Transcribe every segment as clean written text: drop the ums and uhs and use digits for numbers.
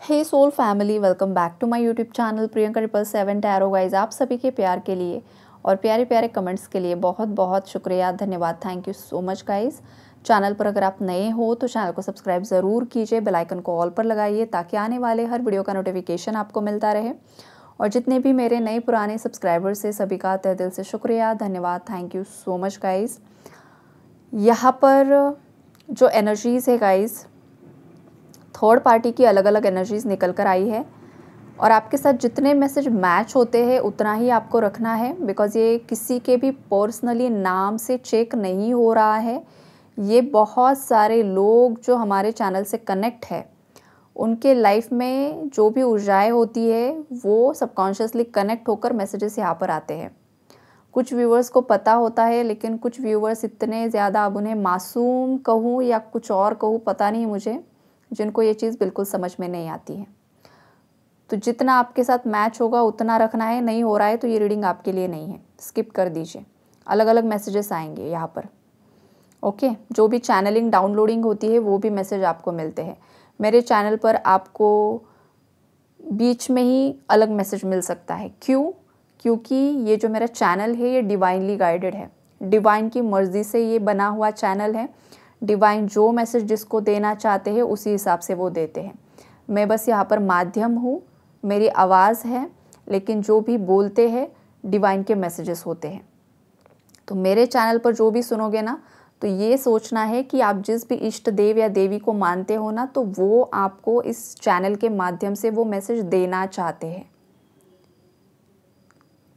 Hey soul family, welcome back to my YouTube channel Priyanka 777 tarot guys. आप सभी के प्यार के लिए और प्यारे प्यारे कमेंट्स के लिए बहुत बहुत शुक्रिया, धन्यवाद। Thank you so much guys. Channel पर अगर आप नए हो तो चैनल को सब्सक्राइब ज़रूर कीजिए, बेल आइकन को ऑल पर लगाइए ताकि आने वाले हर वीडियो का नोटिफिकेशन आपको मिलता रहे। और जितने भी मेरे नए पुराने सब्सक्राइबर्स हैं सभी का तहे दिल से शुक्रिया, धन्यवाद। Thank you so much guys. यहाँ पर जो एनर्जीज़ है गाइज़, थर्ड पार्टी की अलग अलग एनर्जीज़ निकल कर आई है और आपके साथ जितने मैसेज मैच होते हैं उतना ही आपको रखना है, बिकॉज़ ये किसी के भी पर्सनली नाम से चेक नहीं हो रहा है। ये बहुत सारे लोग जो हमारे चैनल से कनेक्ट है उनके लाइफ में जो भी ऊर्जाएं होती है वो सबकॉन्शियसली कनेक्ट होकर मैसेजेस यहाँ पर आते हैं। कुछ व्यूवर्स को पता होता है, लेकिन कुछ व्यूवर्स इतने ज़्यादा, अब उन्हें मासूम कहूँ या कुछ और कहूँ पता नहीं मुझे, जिनको ये चीज़ बिल्कुल समझ में नहीं आती है। तो जितना आपके साथ मैच होगा उतना रखना है, नहीं हो रहा है तो ये रीडिंग आपके लिए नहीं है, स्किप कर दीजिए। अलग अलग मैसेजेस आएंगे यहाँ पर। ओके, जो भी चैनलिंग डाउनलोडिंग होती है वो भी मैसेज आपको मिलते हैं। मेरे चैनल पर आपको बीच में ही अलग मैसेज मिल सकता है। क्यों? क्योंकि ये जो मेरा चैनल है ये डिवाइनली गाइडेड है, डिवाइन की मर्ज़ी से ये बना हुआ चैनल है। डिवाइन जो मैसेज जिसको देना चाहते हैं उसी हिसाब से वो देते हैं। मैं बस यहाँ पर माध्यम हूँ, मेरी आवाज़ है, लेकिन जो भी बोलते हैं डिवाइन के मैसेजेस होते हैं। तो मेरे चैनल पर जो भी सुनोगे ना, तो ये सोचना है कि आप जिस भी इष्ट देव या देवी को मानते हो ना, तो वो आपको इस चैनल के माध्यम से वो मैसेज देना चाहते हैं।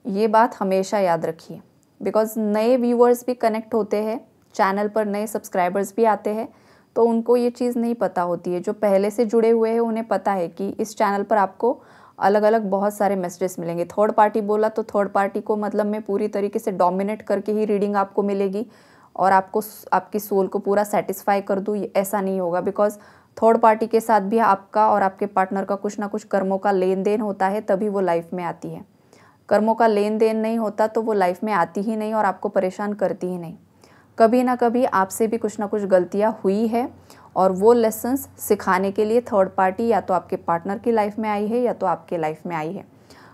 ये बात हमेशा याद रखिए, बिकॉज़ नए व्यूअर्स भी कनेक्ट होते हैं चैनल पर, नए सब्सक्राइबर्स भी आते हैं, तो उनको ये चीज़ नहीं पता होती है। जो पहले से जुड़े हुए हैं उन्हें पता है कि इस चैनल पर आपको अलग अलग बहुत सारे मैसेजेस मिलेंगे। थर्ड पार्टी बोला तो थर्ड पार्टी को मतलब में पूरी तरीके से डोमिनेट करके ही रीडिंग आपको मिलेगी और आपको आपकी सोल को पूरा सेटिस्फाई कर दूँ, ऐसा नहीं होगा। बिकॉज थर्ड पार्टी के साथ भी आपका और आपके पार्टनर का कुछ ना कुछ कर्मों का लेन देन होता है, तभी वो लाइफ में आती है। कर्मों का लेन देन नहीं होता तो वो लाइफ में आती ही नहीं और आपको परेशान करती ही नहीं। कभी ना कभी आपसे भी कुछ ना कुछ गलतियाँ हुई है और वो लेसन्स सिखाने के लिए थर्ड पार्टी या तो आपके पार्टनर की लाइफ में आई है या तो आपके लाइफ में आई है।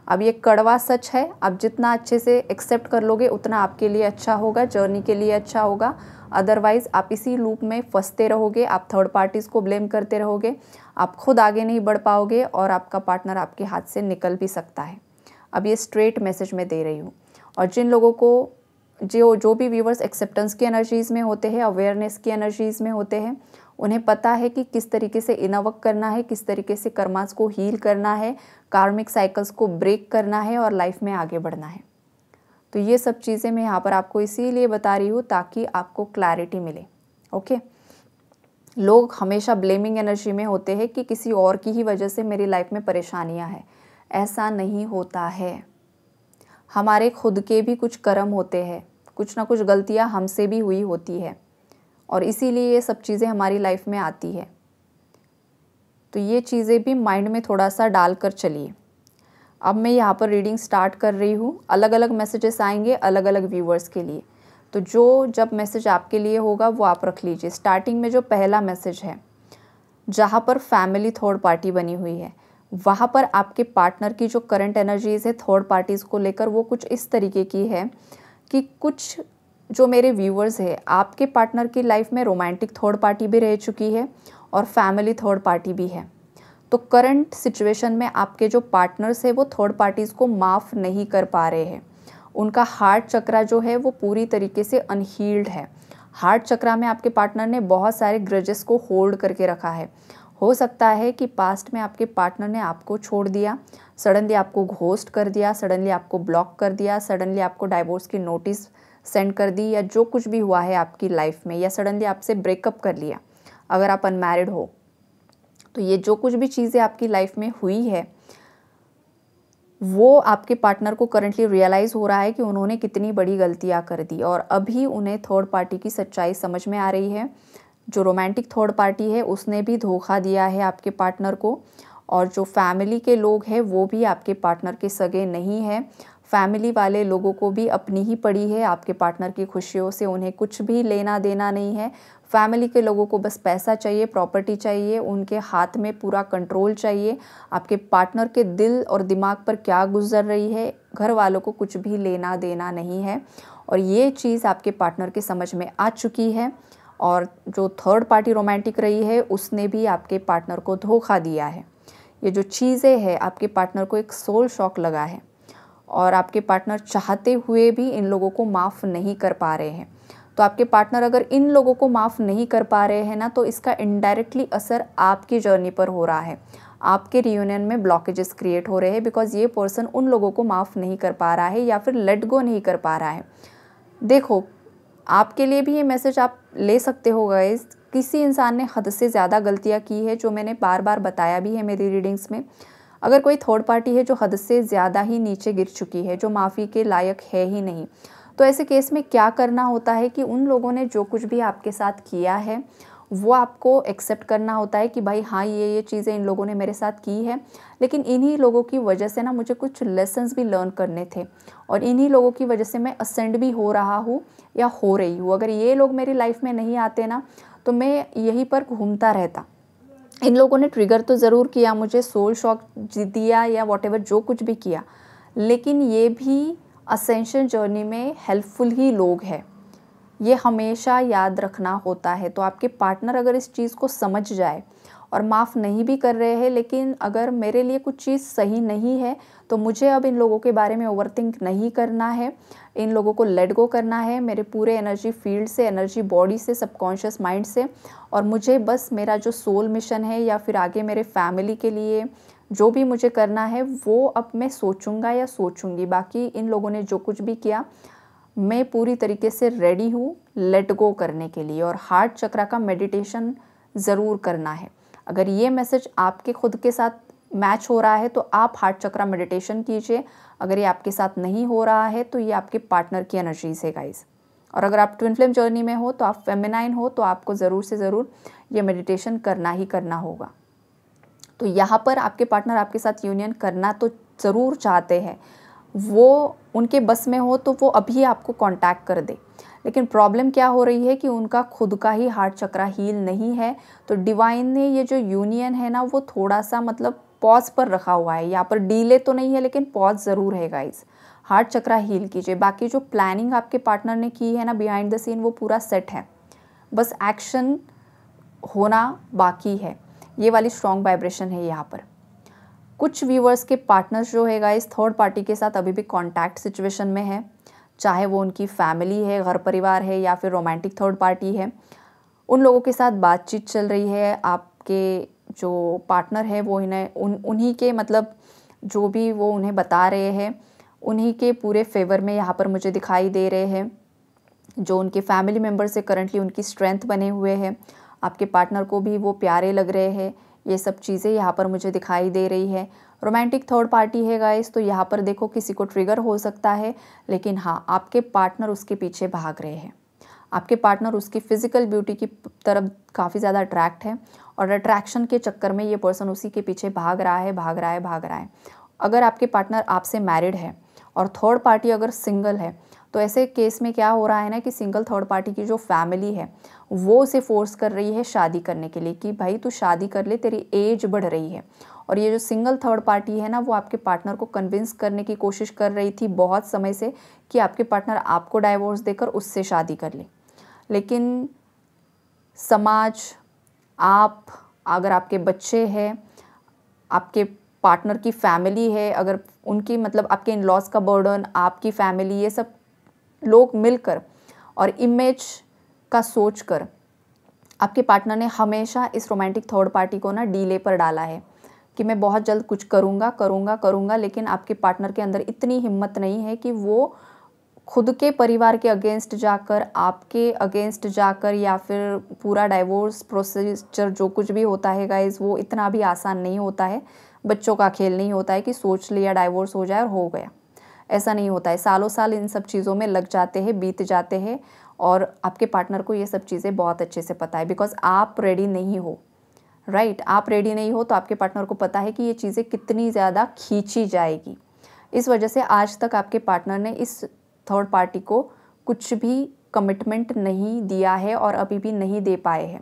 अब ये कड़वा सच है, आप जितना अच्छे से एक्सेप्ट कर लोगे उतना आपके लिए अच्छा होगा, जर्नी के लिए अच्छा होगा। अदरवाइज़ आप इसी लूप में फंसते रहोगे, आप थर्ड पार्टीज़ को ब्लेम करते रहोगे, आप खुद आगे नहीं बढ़ पाओगे और आपका पार्टनर आपके हाथ से निकल भी सकता है। अब ये स्ट्रेट मैसेज मैं दे रही हूँ। और जिन लोगों को जो भी व्यूवर्स एक्सेप्टेंस की एनर्जीज़ में होते हैं, अवेयरनेस की एनर्जीज़ में होते हैं, उन्हें पता है कि किस तरीके से इनर वर्क करना है, किस तरीके से कर्मास को हील करना है, कार्मिक साइकिल्स को ब्रेक करना है और लाइफ में आगे बढ़ना है। तो ये सब चीज़ें मैं यहाँ पर आपको इसीलिए बता रही हूँ ताकि आपको क्लैरिटी मिले। ओके, लोग हमेशा ब्लेमिंग एनर्जी में होते हैं कि किसी और की ही वजह से मेरी लाइफ में परेशानियाँ हैं। ऐसा नहीं होता है। हमारे खुद के भी कुछ कर्म होते हैं, कुछ ना कुछ गलतियाँ हमसे भी हुई होती है और इसीलिए ये सब चीज़ें हमारी लाइफ में आती है। तो ये चीज़ें भी माइंड में थोड़ा सा डाल कर चलिए। अब मैं यहाँ पर रीडिंग स्टार्ट कर रही हूँ। अलग अलग मैसेजेस आएंगे अलग अलग व्यूवर्स के लिए, तो जो जब मैसेज आपके लिए होगा वो आप रख लीजिए। स्टार्टिंग में जो पहला मैसेज है, जहाँ पर फैमिली थर्ड पार्टी बनी हुई है, वहाँ पर आपके पार्टनर की जो करंट एनर्जीज़ है थर्ड पार्टीज़ को लेकर, वो कुछ इस तरीके की है कि कुछ जो मेरे व्यूवर्स है, आपके पार्टनर की लाइफ में रोमांटिक थर्ड पार्टी भी रह चुकी है और फैमिली थर्ड पार्टी भी है। तो करंट सिचुएशन में आपके जो पार्टनर्स है वो थर्ड पार्टीज़ को माफ़ नहीं कर पा रहे हैं। उनका हार्ट चक्रा जो है वो पूरी तरीके से अनहील्ड है। हार्ट चक्रा में आपके पार्टनर ने बहुत सारे ग्रजेस को होल्ड करके रखा है। हो सकता है कि पास्ट में आपके पार्टनर ने आपको छोड़ दिया, सडनली आपको घोस्ट कर दिया, सडनली आपको ब्लॉक कर दिया, सडनली आपको डाइवोर्स की नोटिस सेंड कर दी, या जो कुछ भी हुआ है आपकी लाइफ में, या सडनली आपसे ब्रेकअप कर लिया अगर आप अनमैरिड हो। तो ये जो कुछ भी चीज़ें आपकी लाइफ में हुई है वो आपके पार्टनर को करंटली रियलाइज़ हो रहा है कि उन्होंने कितनी बड़ी गलतियाँ कर दी और अभी उन्हें थर्ड पार्टी की सच्चाई समझ में आ रही है। जो रोमांटिक थर्ड पार्टी है उसने भी धोखा दिया है आपके पार्टनर को, और जो फैमिली के लोग हैं वो भी आपके पार्टनर के सगे नहीं है। फैमिली वाले लोगों को भी अपनी ही पड़ी है, आपके पार्टनर की खुशियों से उन्हें कुछ भी लेना देना नहीं है। फैमिली के लोगों को बस पैसा चाहिए, प्रॉपर्टी चाहिए, उनके हाथ में पूरा कंट्रोल चाहिए। आपके पार्टनर के दिल और दिमाग पर क्या गुजर रही है, घर वालों को कुछ भी लेना देना नहीं है। और ये चीज़ आपके पार्टनर की समझ में आ चुकी है। और जो थर्ड पार्टी रोमांटिक रही है उसने भी आपके पार्टनर को धोखा दिया है। ये जो चीज़ें हैं आपके पार्टनर को एक सोल शॉक लगा है और आपके पार्टनर चाहते हुए भी इन लोगों को माफ़ नहीं कर पा रहे हैं। तो आपके पार्टनर अगर इन लोगों को माफ़ नहीं कर पा रहे हैं ना, तो इसका इनडायरेक्टली असर आपकी जर्नी पर हो रहा है। आपके रियूनियन में ब्लॉकेजेस क्रिएट हो रहे हैं बिकॉज ये पर्सन उन लोगों को माफ़ नहीं कर पा रहा है या फिर लेट गो नहीं कर पा रहा है। देखो, आपके लिए भी ये मैसेज आप ले सकते हो गाइस, किसी इंसान ने हद से ज़्यादा गलतियाँ की है, जो मैंने बार बार बताया भी है मेरी रीडिंग्स में। अगर कोई थर्ड पार्टी है जो हद से ज़्यादा ही नीचे गिर चुकी है, जो माफ़ी के लायक है ही नहीं, तो ऐसे केस में क्या करना होता है कि उन लोगों ने जो कुछ भी आपके साथ किया है वो आपको एक्सेप्ट करना होता है कि भाई हाँ, ये चीज़ें इन लोगों ने मेरे साथ की है, लेकिन इन्हीं लोगों की वजह से ना मुझे कुछ लेसन्स भी लर्न करने थे और इन्हीं लोगों की वजह से मैं असेंड भी हो रहा हूँ या हो रही हूँ। अगर ये लोग मेरी लाइफ में नहीं आते ना तो मैं यहीं पर घूमता रहता। इन लोगों ने ट्रिगर तो ज़रूर किया, मुझे सोल शॉक दिया या वॉटेवर जो कुछ भी किया, लेकिन ये भी असेंशन जर्नी में हेल्पफुल ही लोग हैं। ये हमेशा याद रखना होता है। तो आपके पार्टनर अगर इस चीज़ को समझ जाए और माफ़ नहीं भी कर रहे हैं, लेकिन अगर मेरे लिए कुछ चीज़ सही नहीं है तो मुझे अब इन लोगों के बारे में ओवरथिंक नहीं करना है, इन लोगों को लेट गो करना है मेरे पूरे एनर्जी फील्ड से, एनर्जी बॉडी से, सबकॉन्शियस माइंड से, और मुझे बस मेरा जो सोल मिशन है या फिर आगे मेरे फैमिली के लिए जो भी मुझे करना है वो अब मैं सोचूंगा या सोचूंगी। बाकी इन लोगों ने जो कुछ भी किया मैं पूरी तरीके से रेडी हूँ लेट गो करने के लिए। और हार्ट चक्रा का मेडिटेशन ज़रूर करना है। अगर ये मैसेज आपके खुद के साथ मैच हो रहा है तो आप हार्ट चक्रा मेडिटेशन कीजिए। अगर ये आपके साथ नहीं हो रहा है तो ये आपके पार्टनर की एनर्जीज है गाइस। और अगर आप ट्विन फ्लेम जर्नी में हो तो आप फेमिनाइन हो तो आपको ज़रूर से ज़रूर ये मेडिटेशन करना ही करना होगा। तो यहाँ पर आपके पार्टनर आपके साथ यूनियन करना तो ज़रूर चाहते हैं, वो उनके बस में हो तो वो अभी आपको कांटेक्ट कर दे। लेकिन प्रॉब्लम क्या हो रही है कि उनका खुद का ही हार्ट चक्रा हील नहीं है। तो डिवाइन ने ये जो यूनियन है ना वो थोड़ा सा मतलब पॉज पर रखा हुआ है। यहाँ पर डीले तो नहीं है लेकिन पॉज ज़रूर है गाइस। हार्ट चक्रा हील कीजिए। बाकी जो प्लानिंग आपके पार्टनर ने की है ना बिहाइंड द सीन, वो पूरा सेट है, बस एक्शन होना बाकी है। ये वाली स्ट्रॉन्ग वाइब्रेशन है यहाँ पर। कुछ व्यूअर्स के पार्टनर्स जो है गाइस थर्ड पार्टी के साथ अभी भी कॉन्टैक्ट सिचुएशन में है, चाहे वो उनकी फैमिली है, घर परिवार है या फिर रोमांटिक थर्ड पार्टी है। उन लोगों के साथ बातचीत चल रही है। आपके जो पार्टनर है वो उन्हीं के मतलब जो भी वो उन्हें बता रहे हैं उन्हीं के पूरे फेवर में यहाँ पर मुझे दिखाई दे रहे हैं। जो उनके फैमिली मेम्बर से करंटली उनकी स्ट्रेंथ बने हुए हैं, आपके पार्टनर को भी वो प्यारे लग रहे हैं। ये सब चीज़ें यहाँ पर मुझे दिखाई दे रही है। रोमांटिक थर्ड पार्टी है गाइस, तो यहाँ पर देखो किसी को ट्रिगर हो सकता है, लेकिन हाँ आपके पार्टनर उसके पीछे भाग रहे हैं। आपके पार्टनर उसकी फिजिकल ब्यूटी की तरफ काफ़ी ज़्यादा अट्रैक्ट है और अट्रैक्शन के चक्कर में ये पर्सन उसी के पीछे भाग रहा है। अगर आपके पार्टनर आपसे मैरिड है और थर्ड पार्टी अगर सिंगल है तो ऐसे केस में क्या हो रहा है ना कि सिंगल थर्ड पार्टी की जो फैमिली है वो उसे फोर्स कर रही है शादी करने के लिए कि भाई तू शादी कर ले, तेरी एज बढ़ रही है। और ये जो सिंगल थर्ड पार्टी है ना वो आपके पार्टनर को कन्विंस करने की कोशिश कर रही थी बहुत समय से कि आपके पार्टनर आपको डाइवोर्स देकर उससे शादी कर ले। लेकिन समाज, आप, अगर आपके बच्चे हैं, आपके पार्टनर की फैमिली है, अगर उनकी मतलब आपके इन लॉज का बर्डन, आपकी फैमिली, ये सब लोग मिलकर और इमेज का सोचकर आपके पार्टनर ने हमेशा इस रोमांटिक थर्ड पार्टी को ना डीले पर डाला है कि मैं बहुत जल्द कुछ करूँगा। लेकिन आपके पार्टनर के अंदर इतनी हिम्मत नहीं है कि वो खुद के परिवार के अगेंस्ट जाकर, आपके अगेंस्ट जाकर, या फिर पूरा डाइवोर्स प्रोसीजर जो कुछ भी होता है गाइज वो इतना भी आसान नहीं होता है। बच्चों का खेल नहीं होता है कि सोच लिया डाइवोर्स हो जाए और हो गया, ऐसा नहीं होता है। सालों साल इन सब चीज़ों में लग जाते हैं, बीत जाते हैं। और आपके पार्टनर को ये सब चीज़ें बहुत अच्छे से पता है बिकॉज आप रेडी नहीं हो, राइट। आप रेडी नहीं हो तो आपके पार्टनर को पता है कि ये चीज़ें कितनी ज़्यादा खींची जाएगी। इस वजह से आज तक आपके पार्टनर ने इस थर्ड पार्टी को कुछ भी कमिटमेंट नहीं दिया है और अभी भी नहीं दे पाए हैं,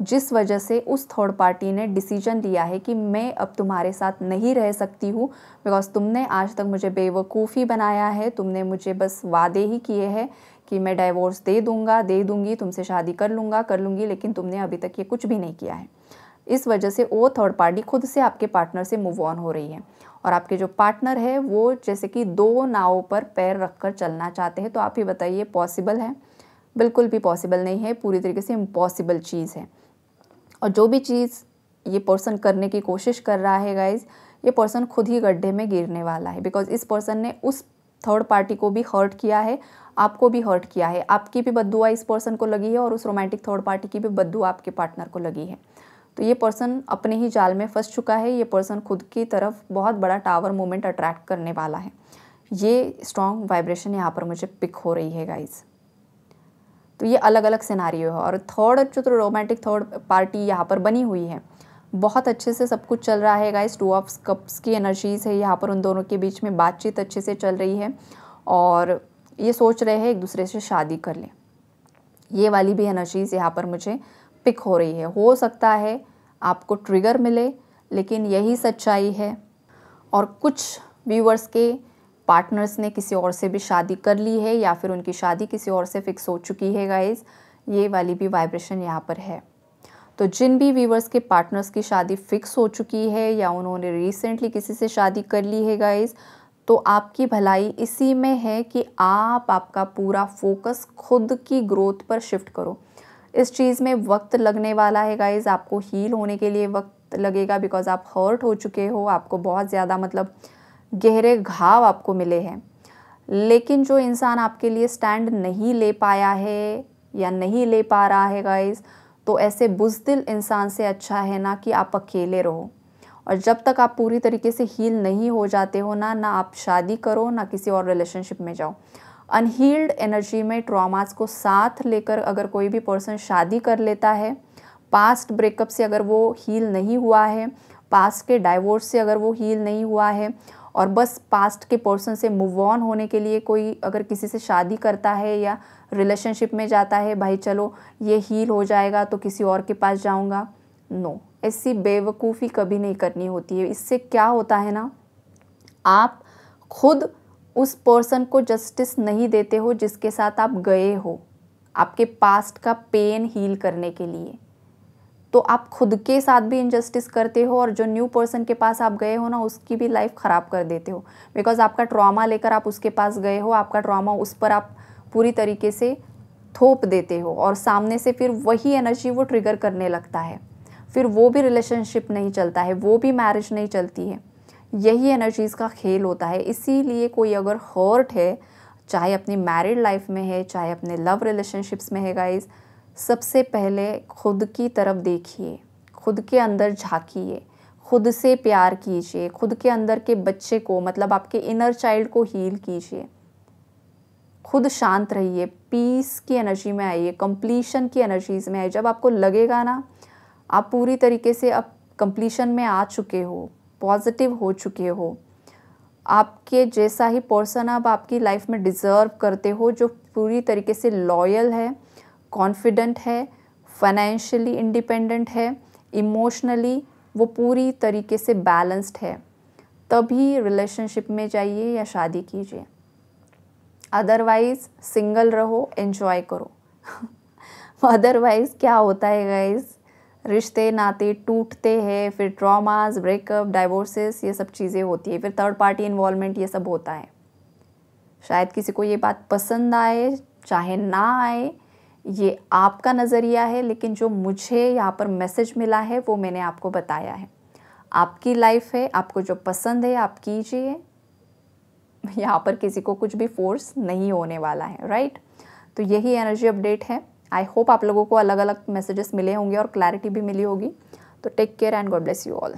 जिस वजह से उस थर्ड पार्टी ने डिसीजन लिया है कि मैं अब तुम्हारे साथ नहीं रह सकती हूँ, बिकॉज तुमने आज तक मुझे बेवकूफ़ी बनाया है, तुमने मुझे बस वादे ही किए हैं कि मैं डाइवोर्स दे दूँगी, तुमसे शादी कर लूँगी, लेकिन तुमने अभी तक ये कुछ भी नहीं किया है। इस वजह से वो थर्ड पार्टी खुद से आपके पार्टनर से मूव ऑन हो रही है और आपके जो पार्टनर है वो जैसे कि 2 नावों पर पैर रखकर चलना चाहते हैं। तो आप ही बताइए, पॉसिबल है? बिल्कुल भी पॉसिबल नहीं है, पूरी तरीके से इम्पॉसिबल चीज़ है। और जो भी चीज़ ये पर्सन करने की कोशिश कर रहा है गाइज़, ये पर्सन खुद ही गड्ढे में गिरने वाला है, बिकॉज इस पर्सन ने उस थर्ड पार्टी को भी हर्ट किया है, आपको भी हर्ट किया है, आपकी भी बद्दुआ इस पर्सन को लगी है और उस रोमांटिक थर्ड पार्टी की भी बद्दुआ आपके पार्टनर को लगी है। तो ये पर्सन अपने ही जाल में फंस चुका है। ये पर्सन खुद की तरफ बहुत बड़ा टावर मोमेंट अट्रैक्ट करने वाला है। ये स्ट्रॉन्ग वाइब्रेशन यहाँ पर मुझे पिक हो रही है गाइज़। तो ये अलग अलग सिनारियो है और थर्ड जो तो रोमांटिक थर्ड पार्टी यहाँ पर बनी हुई है, बहुत अच्छे से सब कुछ चल रहा है गाइस। 2 ऑफ कप्स की एनर्जीज़ है यहाँ पर, उन दोनों के बीच में बातचीत अच्छे से चल रही है और ये सोच रहे हैं एक दूसरे से शादी कर लें। ये वाली भी एनर्जीज़ यहाँ पर मुझे पिक हो रही है। हो सकता है आपको ट्रिगर मिले, लेकिन यही सच्चाई है। और कुछ व्यूअर्स के पार्टनर्स ने किसी और से भी शादी कर ली है या फिर उनकी शादी किसी और से फिक्स हो चुकी है गाइज़। ये वाली भी वाइब्रेशन यहाँ पर है। तो जिन भी व्यूअर्स के पार्टनर्स की शादी फिक्स हो चुकी है या उन्होंने रिसेंटली किसी से शादी कर ली है गाइज़, तो आपकी भलाई इसी में है कि आप आपका पूरा फोकस खुद की ग्रोथ पर शिफ्ट करो। इस चीज़ में वक्त लगने वाला है गाइज़, आपको हील होने के लिए वक्त लगेगा, बिकॉज आप हर्ट हो चुके हो, आपको बहुत ज़्यादा मतलब गहरे घाव आपको मिले हैं। लेकिन जो इंसान आपके लिए स्टैंड नहीं ले पाया है या नहीं ले पा रहा है गाइज़, तो ऐसे बुज़दिल इंसान से अच्छा है ना कि आप अकेले रहो। और जब तक आप पूरी तरीके से हील नहीं हो जाते हो ना आप शादी करो ना किसी और रिलेशनशिप में जाओ। अनहील्ड एनर्जी में ट्रॉमास को साथ लेकर अगर कोई भी पर्सन शादी कर लेता है, पास्ट ब्रेकअप से अगर वो हील नहीं हुआ है, पास्ट के डाइवोर्स से अगर वो हील नहीं हुआ है और बस पास्ट के पर्सन से मूव ऑन होने के लिए कोई अगर किसी से शादी करता है या रिलेशनशिप में जाता है, भाई चलो ये हील हो जाएगा तो किसी और के पास जाऊंगा, नो, ऐसी बेवकूफ़ी कभी नहीं करनी होती है। इससे क्या होता है ना, आप खुद उस पर्सन को जस्टिस नहीं देते हो जिसके साथ आप गए हो आपके पास्ट का पेन हील करने के लिए। तो आप खुद के साथ भी इनजस्टिस करते हो और जो न्यू पर्सन के पास आप गए हो ना उसकी भी लाइफ ख़राब कर देते हो, बिकॉज आपका ट्रॉमा लेकर आप उसके पास गए हो, आपका ट्रॉमा उस पर आप पूरी तरीके से थोप देते हो और सामने से फिर वही एनर्जी वो ट्रिगर करने लगता है, फिर वो भी रिलेशनशिप नहीं चलता है, वो भी मैरिज नहीं चलती है। यही एनर्जीज़ का खेल होता है। इसीलिए कोई अगर हर्ट है, चाहे अपनी मैरिड लाइफ में है चाहे अपने लव रिलेशनशिप्स में है गाइज, सबसे पहले खुद की तरफ देखिए, खुद के अंदर झांकिए, खुद से प्यार कीजिए, खुद के अंदर के बच्चे को मतलब आपके इनर चाइल्ड को हील कीजिए, खुद शांत रहिए, पीस की एनर्जी में आइए, कंप्लीशन की एनर्जीज़ में आइए। जब आपको लगेगा ना आप पूरी तरीके से अब कंप्लीशन में आ चुके हो, पॉजिटिव हो चुके हो, आपके जैसा ही पर्सन अब आपकी लाइफ में डिज़र्व करते हो, जो पूरी तरीके से लॉयल है, कॉन्फिडेंट है, फाइनेंशियली इंडिपेंडेंट है, इमोशनली वो पूरी तरीके से बैलेंस्ड है, तभी रिलेशनशिप में जाइए या शादी कीजिए। अदरवाइज़ सिंगल रहो, एंजॉय करो। अदरवाइज़ क्या होता है गाइज़, रिश्ते नाते टूटते हैं, फिर ट्रॉमास, ब्रेकअप, डाइवोर्सेस, ये सब चीज़ें होती है, फिर थर्ड पार्टी इन्वॉल्वमेंट, ये सब होता है। शायद किसी को ये बात पसंद आए चाहे ना आए, ये आपका नज़रिया है, लेकिन जो मुझे यहाँ पर मैसेज मिला है वो मैंने आपको बताया है। आपकी लाइफ है, आपको जो पसंद है आप कीजिए, यहाँ पर किसी को कुछ भी फोर्स नहीं होने वाला है, राइट। तो यही एनर्जी अपडेट है। आई होप आप लोगों को अलग अलग मैसेजेस मिले होंगे और क्लैरिटी भी मिली होगी। तो take care and God bless you all.